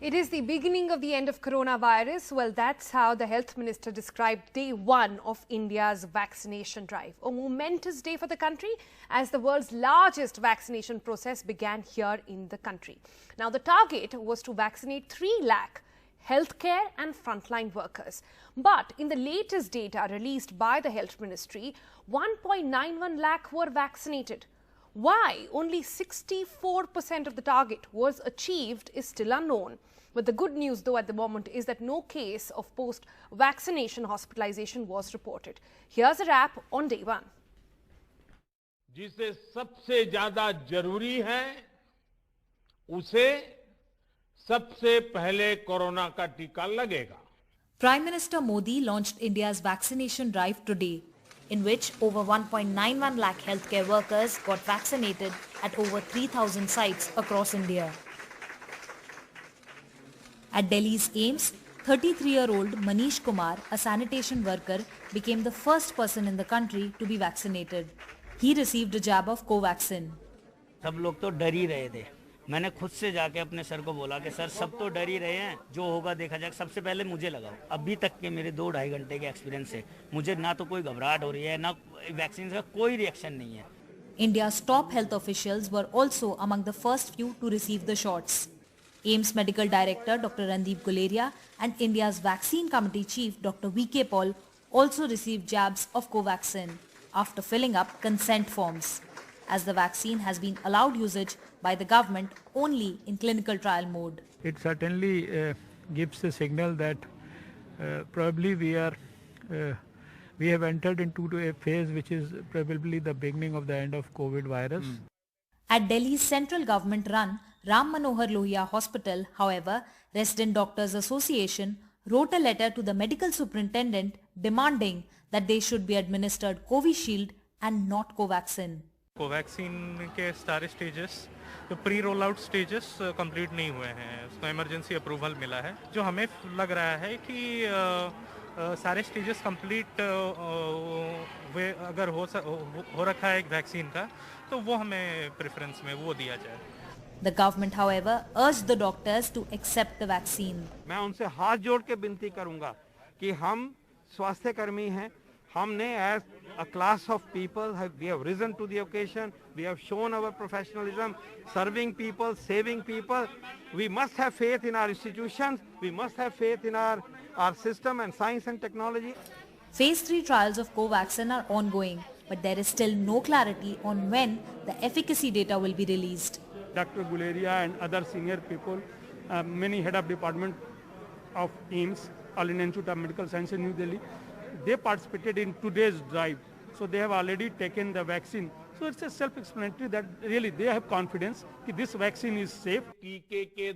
It is the beginning of the end of coronavirus. Well, that's how the health minister described day one of India's vaccination drive. A momentous day for the country as the world's largest vaccination process began here in the country. Now, the target was to vaccinate 3 lakh healthcare and frontline workers. But in the latest data released by the health ministry, 1.91 lakh were vaccinated. Why only 64% of the target was achieved is still unknown. But the good news, though, at the moment is that no case of post-vaccination hospitalization was reported. Here's a wrap on day one. जिसे सबसे ज्यादा जरूरी है, उसे सबसे पहले corona का टीका लगेगा. Prime Minister Modi launched India's vaccination drive today, in which over 1.91 lakh healthcare workers got vaccinated at over 3,000 sites across India. At Delhi's AIIMS, 33-year-old Manish Kumar, a sanitation worker, became the first person in the country to be vaccinated. He received a jab of Covaxin. सब लोग तो डर ही रहे थे. मैंने खुद से जाके अपने सर को बोला कि सर सब तो डर ही रहे हैं, जो होगा देखा जाएगा, सबसे पहले मुझे लगाओ. अभी तक के मेरे 2-2.5 घंटे के एक्सपीरियंस से मुझे ना तो कोई घबराहट हो रही है, ना वैक्सीन का कोई रिएक्शन नहीं है. India's top health officials were also among the first few to receive the shots. AIIMS Medical Director Dr. Randeep Guleria and India's Vaccine Committee Chief Dr. V.K. Paul also received jabs of Covaxin after filling up consent forms, as the vaccine has been allowed usage by the government only in clinical trial mode. It certainly gives a signal that probably we have entered into a phase which is probably the beginning of the end of COVID virus. At Delhi's central government-run Ram Manohar Lohia Hospital, however, Resident Doctors Association wrote a letter to the medical superintendent demanding that they should be administered Covishield and not Covaxin. Covaxin के सारे stages जो pre roll out stages complete नहीं हुए हैं, उसको emergency approval मिला है. जो हमें लग रहा है कि सारे स्टेजेस कंप्लीट अगर हो रखा है एक वैक्सीन का, तो वो हमें प्रेफरेंस में वो दिया जाए. The government, however, urged the doctors to accept the vaccine. मैं उनसे हाथ जोड़ के विनती करूंगा कि हम स्वास्थ्य कर्मी हैं. हमने as a class of people we have risen to the occasion. We have shown our professionalism, serving people, saving people. We must have faith in our institutions. We must have faith in our system and science and technology. Phase 3 trials of Covaxin are ongoing, but there is still no clarity on when the efficacy data will be released. Dr. Guleria and other senior people, many head of department of AIIMS, All India Institute of Medical Science in New Delhi, they participated in today's drive. So they have already taken the vaccine. So it's a self-explanatory that really they have confidence that this vaccine is safe.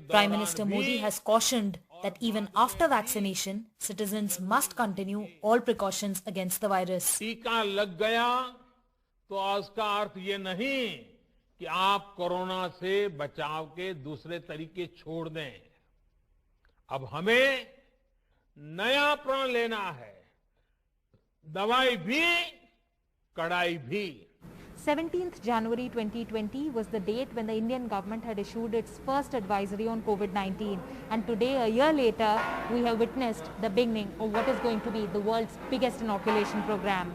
Prime Minister Modi has cautioned that even after vaccination, citizens must continue all precautions against the virus. टीका लग गया तो उसका अर्थ ये नहीं कि आप corona से बचाव के दूसरे तरीके छोड़ दें. अब हमें नया प्रण लेना है. दवाई भी, कड़ाई भी. 17th January 2020 was the date when the Indian government had issued its first advisory on COVID-19, and today, a year later, we have witnessed the beginning of what is going to be the world's biggest inoculation program.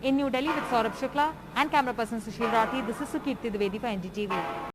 In New Delhi with Saurabh Shukla and camera person Sushil Rathi, this is Sukirti Dwivedi for NDTV.